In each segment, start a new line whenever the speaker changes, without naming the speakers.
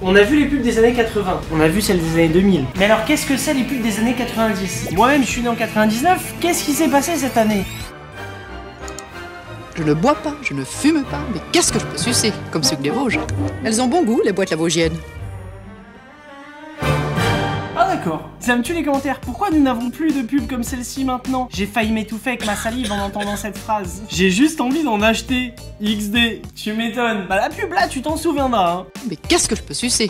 On a vu les pubs des années 80, on a vu celles des années 2000. Mais alors qu'est-ce que c'est les pubs des années 90? Moi-même je suis né en 99, qu'est-ce qui s'est passé cette année?
Je ne bois pas, je ne fume pas, mais qu'est-ce que je peux sucer, comme ceux des Vosges. Elles ont bon goût, les boîtes lavaugiennes.
Ah d'accord, ça me tue les commentaires, pourquoi nous n'avons plus de pubs comme celle-ci maintenant? J'ai failli m'étouffer avec ma salive en entendant cette phrase. J'ai juste envie d'en acheter. XD, tu m'étonnes. Bah la pub là, tu t'en souviendras hein.
Mais qu'est-ce que je peux sucer?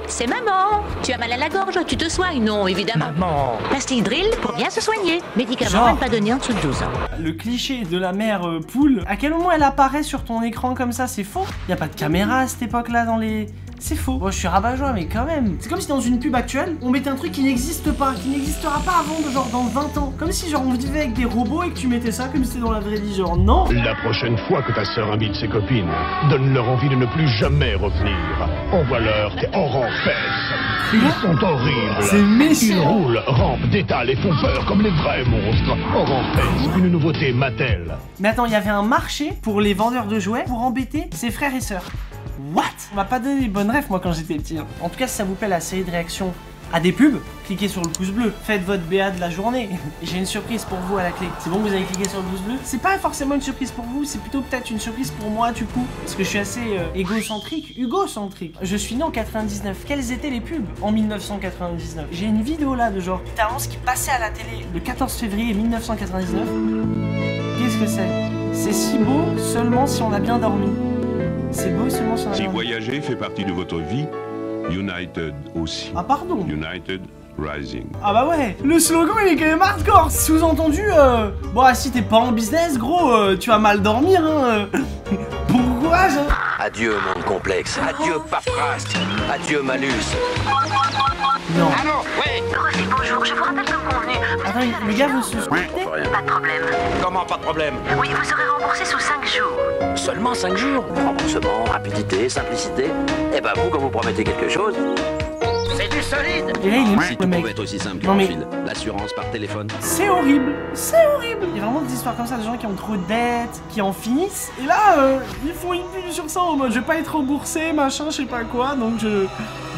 C'est maman. Tu as mal à la gorge, tu te soignes? Non, évidemment.
Maman.
Pastille drill pour bien se soigner. Médicaments
Genre.
à ne pas donner en dessous de 12 ans.
Le cliché de la mère poule, à quel moment elle apparaît sur ton écran comme ça? C'est faux. Y a pas de caméra à cette époque-là dans les... C'est faux. Bon, je suis rabat-joie, mais quand même. C'est comme si dans une pub actuelle, on mettait un truc qui n'existe pas, qui n'existera pas avant, genre dans 20 ans. Comme si genre on vivait avec des robots et que tu mettais ça comme si c'était dans la vraie vie, genre non.
La prochaine fois que ta sœur invite ses copines, donne-leur envie de ne plus jamais revenir. Envoie-leur tes orangs-fesses. Ils sont horribles.
C'est méchant.
Ils roulent, rampent, détalent et font peur comme les vrais monstres. Orangs-fesses, une nouveauté Mattel.
Mais attends, il y avait un marché pour les vendeurs de jouets pour embêter ses frères et sœurs. What? On m'a pas donné les bonnes refs moi quand j'étais petit. En tout cas, si ça vous plaît la série de réactions à des pubs, cliquez sur le pouce bleu, faites votre BA de la journée. J'ai une surprise pour vous à la clé. C'est bon, vous avez cliqué sur le pouce bleu? C'est pas forcément une surprise pour vous, c'est plutôt peut-être une surprise pour moi du coup. Parce que je suis assez égocentrique, hugocentrique. Je suis né en 99. Quelles étaient les pubs en 1999? J'ai une vidéo là de genre une annonce qui passait à la télé le 14 février 1999. Qu'est-ce que c'est? C'est si beau seulement si on a bien dormi. C'est beau seulement si on a
Si
bien dormi.
voyager fait partie de votre vie, United aussi.
Ah pardon.
United Rising.
Ah bah ouais, le slogan il est quand même hardcore. Sous-entendu, bon si t'es pas en business gros, tu vas mal dormir hein. Bon courage hein.
Adieu monde complexe, adieu paperasse, adieu malus.
Non.
Allô, oui.
Rosie, bonjour, je vous rappelle comme convenu.
Attends, le gars veut se
Rien.
Pas de problème.
Comment pas de problème?
Oui, vous serez remboursé sous 5 jours.
Seulement 5 jours. Remboursement, rapidité, simplicité. Eh ben vous, quand vous promettez quelque chose, c'est du solide.
Et là il est
Si
le
tout
mec.
pouvait être aussi simple
Non,
qu'un
mais-
fil, l'assurance par téléphone.
C'est horrible, c'est horrible. Il y a vraiment des histoires comme ça, de gens qui ont trop de dettes, qui en finissent. Et là, ils font une pub sur ça en mode je vais pas être remboursé, machin, je sais pas quoi, donc je...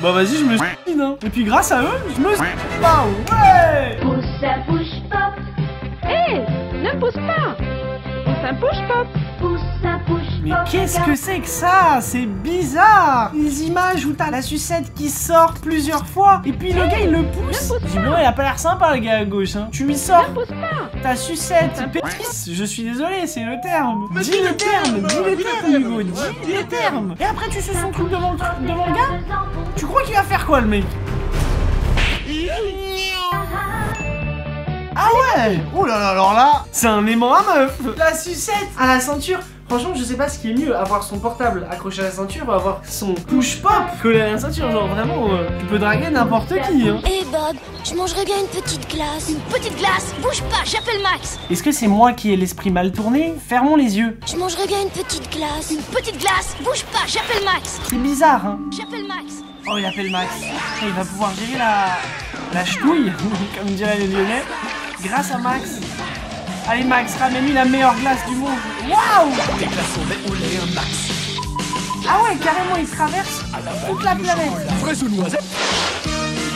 Bah vas-y, je me chine hein. Et puis grâce à eux, je me bah ouais.
Pousse ça bouge pop. Hé, ne pousse pas. Pousse un push pop. Pousse ça bouge
Mais
pop.
qu'est-ce que c'est que ça? C'est bizarre. Les images où t'as la sucette qui sort plusieurs fois et puis le gars il le pousse. Visiblement il a pas l'air sympa le gars à gauche hein. Tu lui sors
Pousse pas.
ta sucette pétrisse. Je suis désolé, c'est le terme. Dis le terme, Hugo, dis le terme. Et après tu suces son truc devant le gars. Tu crois qu'il va faire quoi le mec? Ah ouais. Oh là là, alors là, c'est un aimant à meuf. La sucette à la ceinture. Franchement, je sais pas ce qui est mieux, avoir son portable accroché à la ceinture ou avoir son push pop collé à la ceinture. Genre vraiment, tu peux draguer n'importe qui. Hein.
Eh Bob, je mangerais bien une petite glace. Une petite glace? Bouge pas, j'appelle Max.
Est-ce que c'est moi qui ai l'esprit mal tourné? Fermons les yeux.
Je mangerais bien une petite glace. Une petite glace? Bouge pas, j'appelle Max.
C'est bizarre, hein.
J'appelle Max.
Oh, il appelle Max. Il va pouvoir gérer la ch'touille, comme diraient les Lyonnais, grâce à Max. Allez Max, ramène-lui la meilleure glace du monde. Waouh!
Des glaçons lait au lait, un max.
Ah ouais, carrément, il traverse toute la planète.
Fraise ou noisette.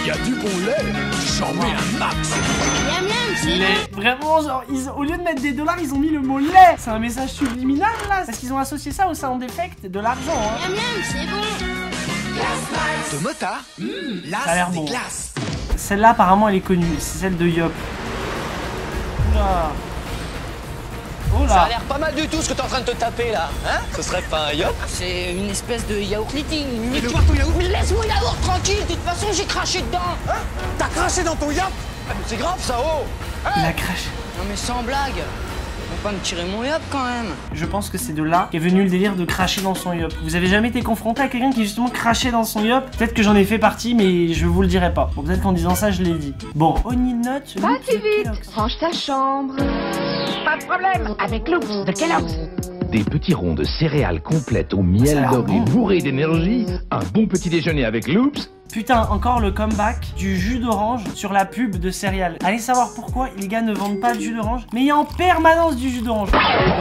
Il y a du bon lait. J'en mets un max.
Miam miam, c'est
Lait. Vraiment, genre, au lieu de mettre des dollars, ils ont mis le mot lait. C'est un message subliminal là, parce qu'ils ont associé ça au sound effect de l'argent. Hein.
miam miam, c'est bon.
De motard. Là,
Ça a l'air
des
bon.
glaces.
Celle-là, apparemment, elle est connue. C'est celle de Yop. Oula. Oh
Ça
là.
a l'air pas mal du tout ce que t'es en train de te taper là, hein? Ce serait pas un yop? C'est une espèce de yaourt liquide.
Mais le voir ton yaourt.
Mais laisse-moi yaourt tranquille, de toute façon j'ai craché dedans!
Hein? T'as craché dans ton yop.
Ah, mais c'est grave ça, oh!
Il a craché.
Non mais sans blague! Faut pas me tirer mon yop quand même!
Je pense que c'est de là qu'est venu le délire de cracher dans son yop. Vous avez jamais été confronté à quelqu'un qui justement crachait dans son yop? Peut-être que j'en ai fait partie, mais je vous le dirai pas. Bon, peut-être qu'en disant ça, je l'ai dit. Bon, Honeynote,
Pas
Loops
si
de
vite.
Kellogg's.
Range ta chambre. Pas de problème. Avec Loops de Kellogg's.
Des petits ronds de céréales complètes au
Ça a
miel
l'air
doré
bon.
bourré d'énergie, un bon petit déjeuner avec Loops.
Putain, encore le comeback du jus d'orange sur la pub de céréales. Allez savoir pourquoi les gars ne vendent pas de jus d'orange, mais il y a en permanence du jus d'orange.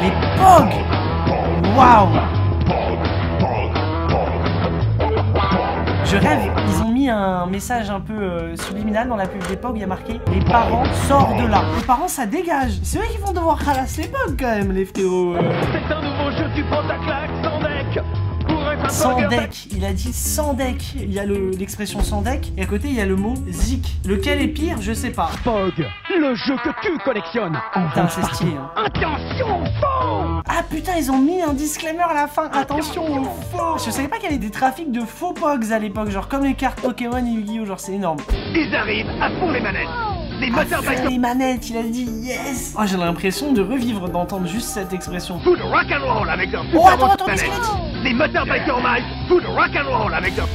Les POG. Waouh.
Pog, pog.
Je rêve, ils ont mis un message un peu subliminal dans la pub d'époque, il y a marqué « Les parents sortent de là ». Les parents, ça dégage. C'est eux qui vont devoir ralasser l'époque quand même, les frérots.
C'est un nouveau jeu, tu prends ta claque sans deck.
Sans deck, il a dit sans deck. Il y a l'expression sans deck et à côté il y a le mot zik. Lequel est pire, je sais pas.
Pog, le jeu que tu collectionnes.
Putain, c'est stylé. Hein.
Attention, faux.
Ah putain, ils ont mis un disclaimer à la fin. Attention aux faux. Je savais pas qu'il y avait des trafics de faux Pogs à l'époque, genre comme les cartes Pokémon et Yu-Gi-Oh, genre c'est énorme.
Ils arrivent à fond les manettes. Les moteurs
les manettes, il a dit yes. Oh, j'ai l'impression de revivre d'entendre juste cette expression.
Food rock and roll avec leur
oh, attends, qu'est-ce qu'il a dit?
Les moteurs Biker Mice, food rock and roll avec leur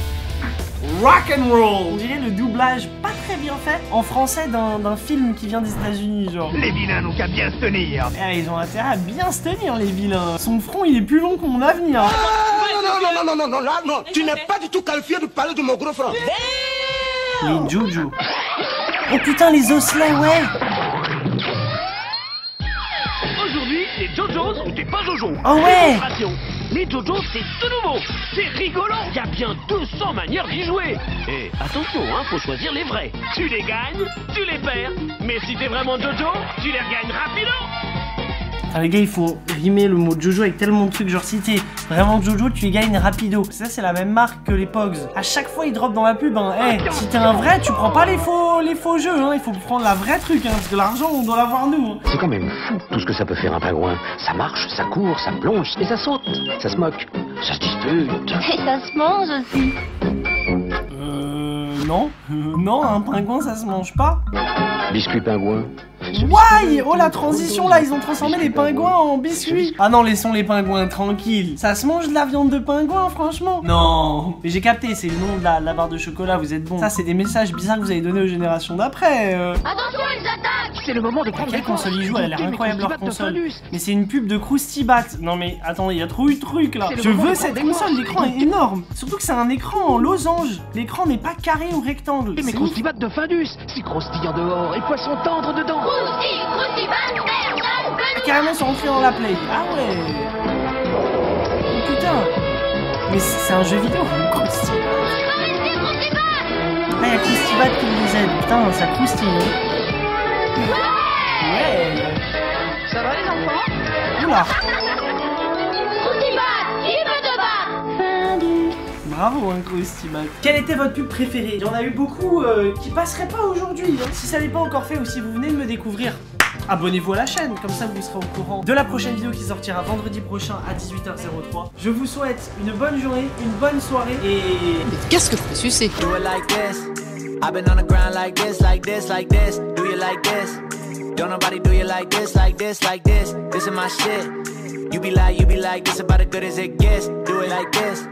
rock and roll. On dirait le doublage pas très bien fait en français d'un film qui vient des États-Unis, genre.
Les vilains n'ont qu'à bien se tenir.
Eh, ils ont intérêt à bien se tenir, les vilains. Son front, il est plus long que mon avenir.
Non, là, non. Tu n'es pas du tout qualifié de parler de mon gros front.
Les Jojo. Oh putain, les osselets, ouais.
Aujourd'hui, les Jojos ou t'es pas Jojo.
Oh ouais.
Les Jojos, c'est tout nouveau. C'est rigolo. Il y a bien 200 manières d'y jouer. Et attention, hein, faut choisir les vrais. Tu les gagnes, tu les perds. Mais si t'es vraiment Jojo, tu les regagnes rapido.
Ah, les gars, il faut rimer le mot Jojo avec tellement de trucs. Genre, si t'es vraiment Jojo, tu les gagnes rapido. Ça, c'est la même marque que les Pogs. À chaque fois, ils dropent dans la pub. Hein. Hey, si t'es un vrai, tu prends pas les faux jeux. Hein. Il faut prendre la vraie truc. Hein, parce que l'argent, on doit l'avoir nous. Hein.
C'est quand même fou tout ce que ça peut faire un pingouin. Ça marche, ça court, ça plonge et ça saute. Ça se moque, ça se dispute.
Et ça se mange aussi.
Non. Non, un pingouin, ça se mange pas.
Biscuit pingouin.
Why? Oh la transition là, ils ont transformé les pingouins en biscuits. Ah non, laissons les pingouins tranquilles. Ça se mange de la viande de pingouin, franchement? Non. Mais j'ai capté, c'est le nom de la barre de chocolat, vous êtes bon. Ça, c'est des messages bizarres que vous avez donnés aux générations d'après.
Attention, ils attaquent.
C'est le moment de prendre
quelle console ils jouent? Elle a l'air incroyable leur console. Mais c'est une pub de Krusty Bat. Non mais attendez, il y a trop eu de trucs là. Je veux cette console, l'écran est énorme. Surtout que c'est un écran en losange. L'écran n'est pas carré ou rectangle.
Mais Krusty Bat de Findus, c'est croustillant dehors et poisson tendre dedans.
Krusty Bat, personne.
Carrément, ils sont rentrés dans la play. Ah ouais. Oh putain. Mais c'est un jeu vidéo, Krusty Bat. Ah, il y a Krusty Bat qui les aide. Putain, ça croustille. Ouais.
Ça va les enfants?
Oula.
Krusty Bat, qui veut te battre?
Bravo, hein, Krusty Bat. Quelle était votre pub préférée? Il y en a eu beaucoup qui passeraient pas aujourd'hui. Hein. Si ça n'est pas encore fait ou si vous venez de me découvrir, abonnez-vous à la chaîne, comme ça vous serez au courant de la prochaine vidéo qui sortira vendredi prochain à 18h03. Je vous souhaite une bonne journée, une bonne soirée et...
Mais qu'est-ce que je peux sucer?
Do it like this. I've been on the ground like this, like this, like this. Do you like this? Don't nobody do you like this, like this, like this. This is my shit. You be like, this about as good as it gets. Do it like this.